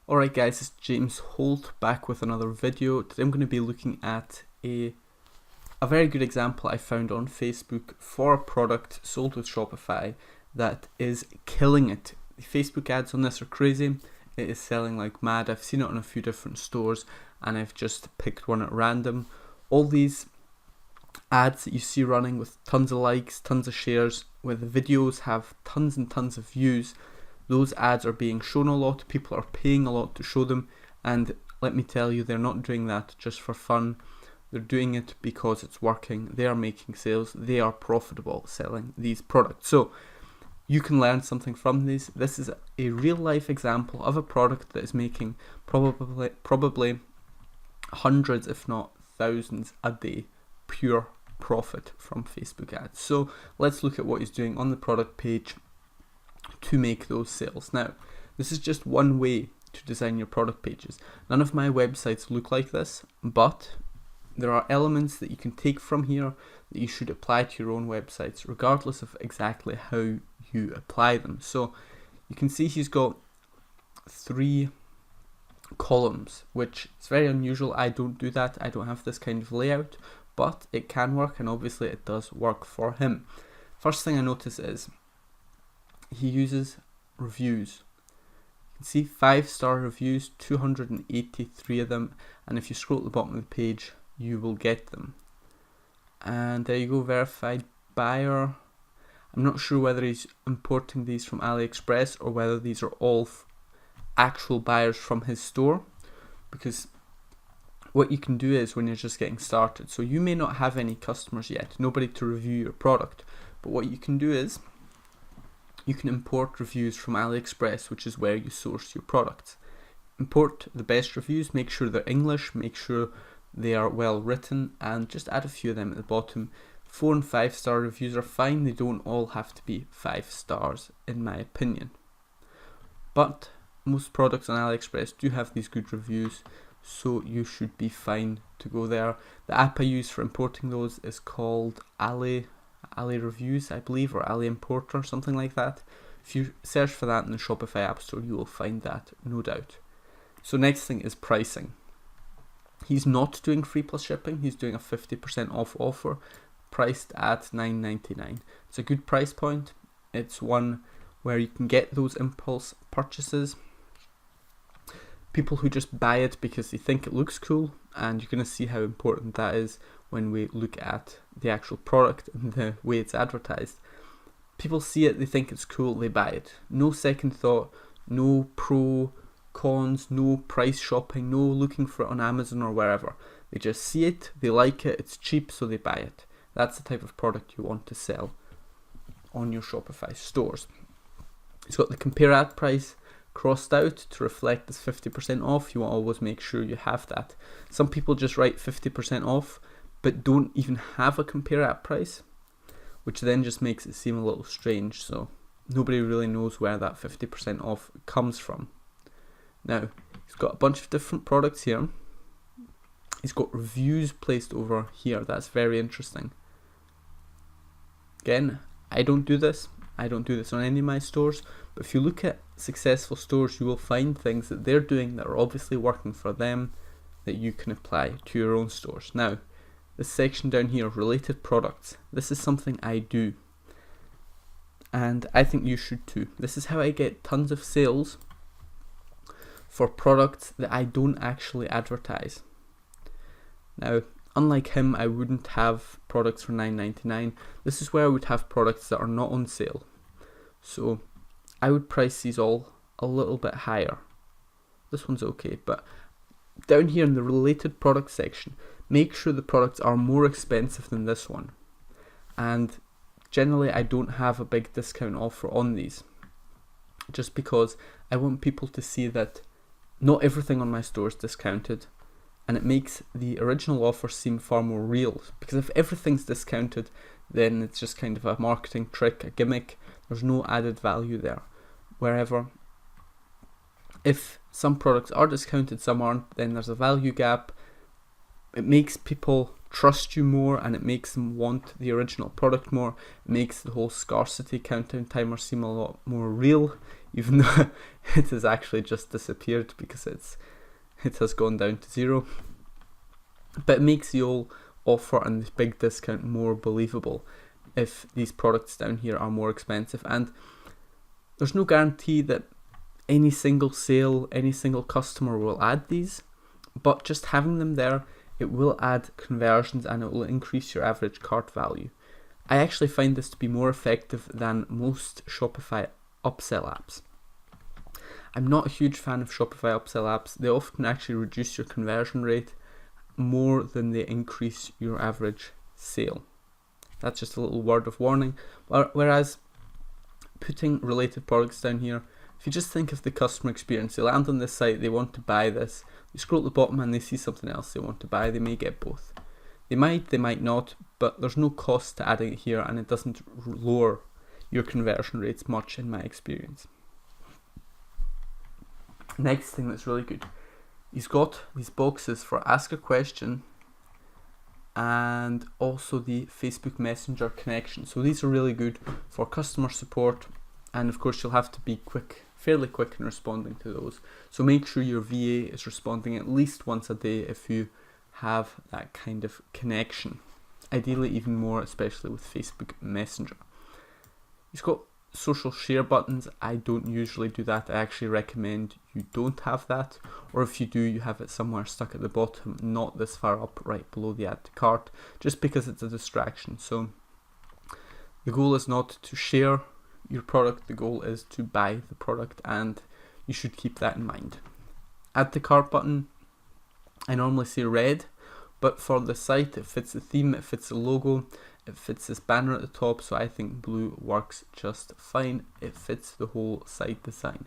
Alright guys, it's James Holt back with another video. Today I'm going to be looking at a very good example I found on Facebook for a product sold with Shopify that is killing it. The Facebook ads on this are crazy. It is selling like mad. I've seen it on a few different stores and I've just picked one at random. All these ads that you see running with tons of likes, tons of shares, where the videos have tons and tons of views, those ads are being shown a lot. People are paying a lot to show them, and let me tell you, they're not doing that just for fun. They're doing it because it's working. They are making sales. They are profitable selling these products. So you can learn something from these. This is a real life example of a product that is making probably hundreds, if not thousands a day, pure profit from Facebook ads. So let's look at what he's doing on the product page to make those sales. Now, this is just one way to design your product pages. None of my websites look like this, but there are elements that you can take from here that you should apply to your own websites, regardless of exactly how you apply them. So you can see he's got 3 columns, which is very unusual. I don't do that. I don't have this kind of layout, but it can work, and obviously it does work for him. First thing I notice is he uses reviews. You can see 5-star reviews, 283 of them, and if you scroll at the bottom of the page, you will get them. And there you go, verified buyer. I'm not sure whether he's importing these from AliExpress or whether these are all actual buyers from his store, because what you can do is, when you're just getting started, so you may not have any customers yet, nobody to review your product, but what you can do is you can import reviews from AliExpress, which is where you source your products. Import the best reviews, make sure they're English, make sure they are well written, and just add a few of them at the bottom. 4 and 5-star reviews are fine. They don't all have to be 5 stars in my opinion. But most products on AliExpress do have these good reviews, so you should be fine to go there. The app I use for importing those is called Ali Reviews, I believe, or Ali Importer, something like that. If you search for that in the Shopify App Store, you will find that, no doubt. So next thing is pricing. He's not doing free plus shipping. He's doing a 50% off offer, priced at $9.99. It's a good price point. It's one where you can get those impulse purchases. People who just buy it because they think it looks cool, and you're going to see how important that is when we look at the actual product and the way it's advertised. People see it, they think it's cool, they buy it. No second thought, no pro, cons, no price shopping, no looking for it on Amazon or wherever. They just see it, they like it, it's cheap, so they buy it. That's the type of product you want to sell on your Shopify stores. It's got the compare ad price crossed out to reflect this 50% off. You want to always make sure you have that. Some people just write 50% off but don't even have a compare ad price, which then just makes it seem a little strange, so nobody really knows where that 50% off comes from. Now, he's got a bunch of different products here. He's got reviews placed over here. That's very interesting. Again, I don't do this. I don't do this on any of my stores, but if you look at successful stores, you will find things that they're doing that are obviously working for them that you can apply to your own stores. Now, this section down here, related products, this is something I do, and I think you should too. This is how I get tons of sales for products that I don't actually advertise. Now, unlike him, I wouldn't have products for $9.99. This is where I would have products that are not on sale. So I would price these all a little bit higher. This one's okay, but down here in the related product section, make sure the products are more expensive than this one. And generally I don't have a big discount offer on these, just because I want people to see that not everything on my store is discounted, and it makes the original offer seem far more real. Because if everything's discounted, then it's just kind of a marketing trick, a gimmick. There's no added value there. Wherever, if some products are discounted, some aren't, then there's a value gap. It makes people trust you more, and it makes them want the original product more. It makes the whole scarcity countdown timer seem a lot more real. even though it has actually just disappeared because it has gone down to 0. But it makes the whole offer and this big discount more believable if these products down here are more expensive. And there's no guarantee that any single sale, any single customer will add these, but just having them there, it will add conversions and it will increase your average cart value. I actually find this to be more effective than most Shopify upsell apps. I'm not a huge fan of Shopify upsell apps. They often actually reduce your conversion rate more than they increase your average sale. That's just a little word of warning. Whereas putting related products down here, if you just think of the customer experience, they land on this site, they want to buy this, you scroll at the bottom and they see something else they want to buy, they may get both. They might not, but there's no cost to adding it here and it doesn't lower your conversion rates much in my experience. Next thing that's really good, he's got these boxes for ask a question and also the Facebook Messenger connection. So these are really good for customer support, and of course you'll have to be fairly quick in responding to those. So make sure your VA is responding at least once a day if you have that kind of connection. Ideally even more, especially with Facebook Messenger. He's got social share buttons. I don't usually do that. I actually recommend you don't have that, or if you do, you have it somewhere stuck at the bottom, not this far up right below the add to cart, just because it's a distraction. So the goal is not to share your product, the goal is to buy the product, and you should keep that in mind. Add to cart button, I normally say red, but for the site it fits the theme, it fits the logo, it fits this banner at the top, so I think blue works just fine. It fits the whole site design.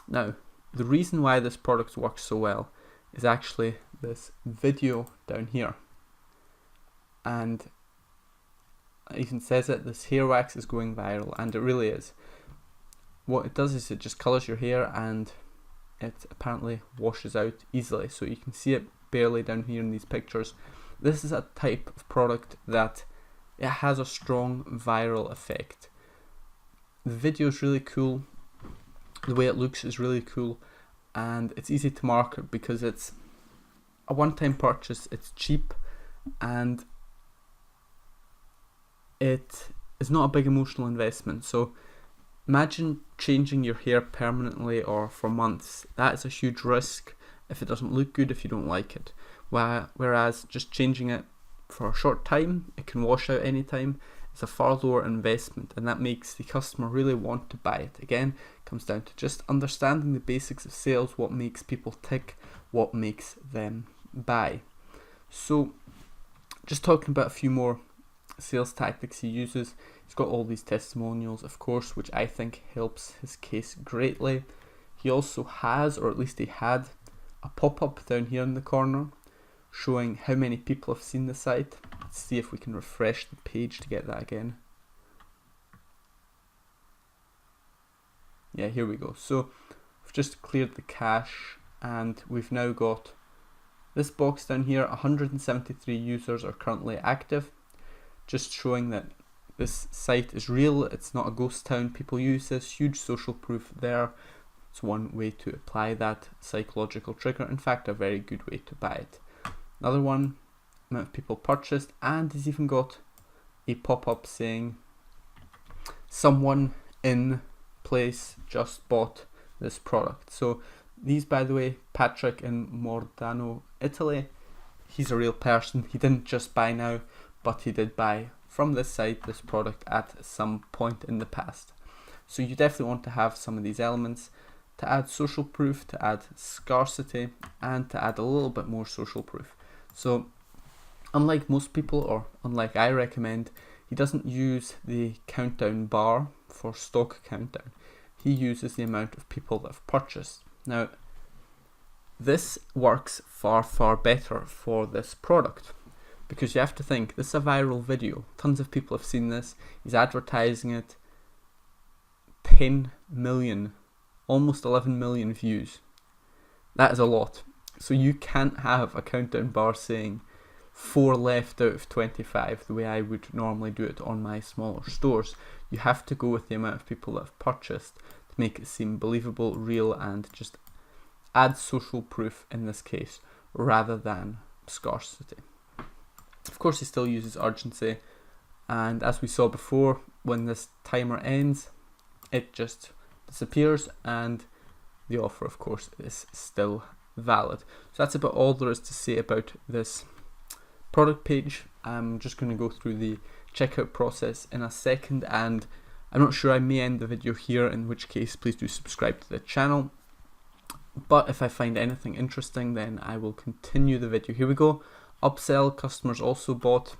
Now, the reason why this product works so well is actually this video down here. And it even says it, this hair wax is going viral, and it really is. What it does is it just colours your hair and it apparently washes out easily, so you can see it barely down here in these pictures. This is a type of product that it has a strong viral effect. The video is really cool, the way it looks is really cool, and it's easy to market because it's a one-time purchase, it's cheap, and it is not a big emotional investment. So imagine changing your hair permanently or for months. That is a huge risk if it doesn't look good, if you don't like it. Whereas just changing it for a short time, it can wash out anytime, it's a far lower investment, and that makes the customer really want to buy it. Again, it comes down to just understanding the basics of sales, what makes people tick, what makes them buy. So just talking about a few more sales tactics he uses. He's got all these testimonials, of course, which I think helps his case greatly. He also has, or at least he had, a pop-up down here in the corner showing how many people have seen the site. Let's see if we can refresh the page to get that again. Yeah, here we go. So we've just cleared the cache and we've now got this box down here. 173 users are currently active, just showing that this site is real, it's not a ghost town. People use this, huge social proof there. It's one way to apply that psychological trigger. In fact, a very good way to buy it. Another one, amount of people purchased, and he's even got a pop-up saying someone in place just bought this product. So these, by the way, Patrick in Mordano, Italy, he's a real person. He didn't just buy now, but he did buy from this site this product at some point in the past. So you definitely want to have some of these elements to add social proof, to add scarcity, and to add a little bit more social proof. So unlike most people, or unlike I recommend, he doesn't use the countdown bar for stock countdown. He uses the amount of people that have purchased. Now, this works far, far better for this product, because you have to think, this is a viral video. Tons of people have seen this. He's advertising it. 10 million, almost 11 million views. That is a lot. So you can't have a countdown bar saying 4 left out of 25 the way I would normally do it on my smaller stores. You have to go with the amount of people that have purchased to make it seem believable, real, and just add social proof in this case rather than scarcity. Of course, he still uses urgency, and as we saw before, when this timer ends, it just disappears and the offer, of course, is still valid. So that's about all there is to say about this product page. I'm just going to go through the checkout process in a second, and I'm not sure, I may end the video here, in which case please do subscribe to the channel. But if I find anything interesting, then I will continue the video. Here we go. Upsell, customers also bought,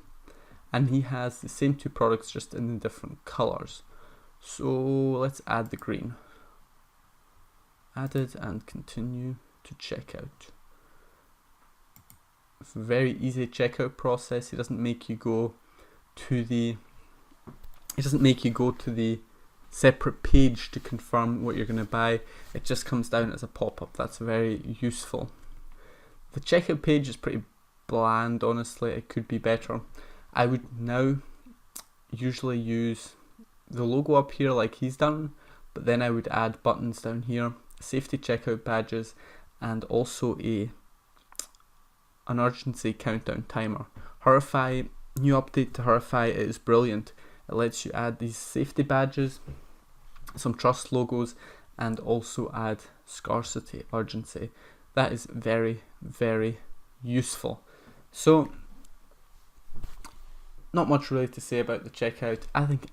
and he has the same 2 products just in different colors. So let's add the green. Added and continue to checkout. Very easy checkout process. It doesn't make you go to the separate page to confirm what you're going to buy. It just comes down as a pop-up. That's very useful. The checkout page is pretty bland, honestly. It could be better. I would now usually use the logo up here like he's done, but then I would add buttons down here, safety checkout badges, and also an urgency countdown timer. Hurify, new update to Hurify is brilliant. It lets you add these safety badges, some trust logos, and also add scarcity, urgency. That is very, very useful. So, not much really to say about the checkout.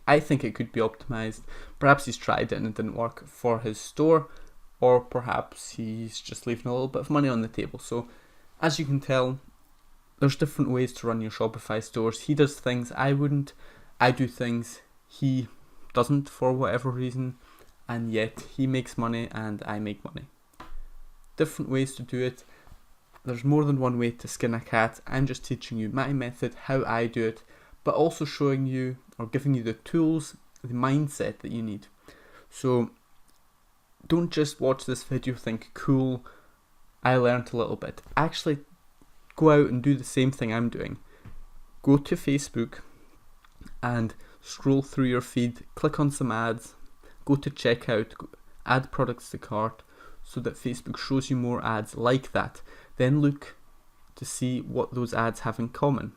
I think it could be optimized. Perhaps he's tried it and it didn't work for his store, or perhaps he's just leaving a little bit of money on the table. So, as you can tell, there's different ways to run your Shopify stores. He does things I wouldn't. I do things he doesn't for whatever reason, and yet he makes money and I make money. Different ways to do it. There's more than one way to skin a cat. I'm just teaching you my method, how I do it, but also showing you or giving you the tools, the mindset that you need. So don't just watch this video, think, cool, I learned a little bit. Actually go out and do the same thing I'm doing. Go to Facebook and scroll through your feed, click on some ads, go to checkout, add products to cart, so that Facebook shows you more ads like that. Then look to see what those ads have in common.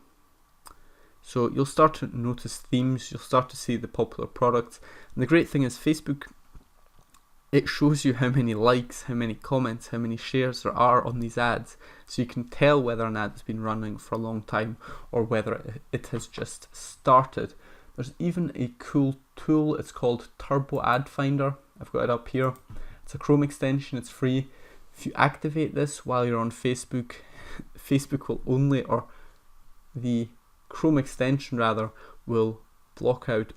So you'll start to notice themes, you'll start to see the popular products. And the great thing is Facebook, it shows you how many likes, how many comments, how many shares there are on these ads. So you can tell whether an ad has been running for a long time or whether it has just started. There's even a cool tool, it's called Turbo Ad Finder. I've got it up here. It's a Chrome extension, it's free. If you activate this while you're on Facebook, Facebook will only, or the Chrome extension rather, will block out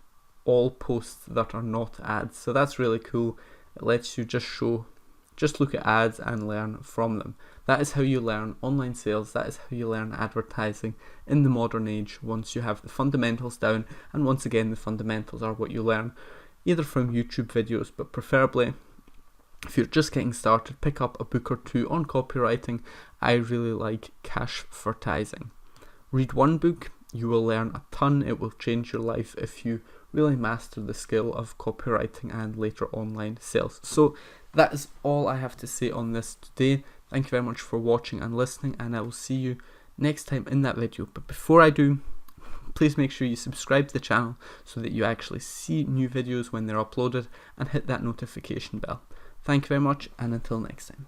all posts that are not ads. So that's really cool. It lets you just look at ads and learn from them. That is how you learn online sales. That is how you learn advertising in the modern age, once you have the fundamentals down. And once again, the fundamentals are what you learn either from YouTube videos, but preferably if you're just getting started, pick up a book or 2 on copywriting. I really like Cashvertising. Read one book, you will learn a ton. It will change your life if you really master the skill of copywriting and later online sales. So that is all I have to say on this today. Thank you very much for watching and listening, and I will see you next time in that video. But before I do, please make sure you subscribe to the channel so that you actually see new videos when they're uploaded, and hit that notification bell. Thank you very much, and until next time.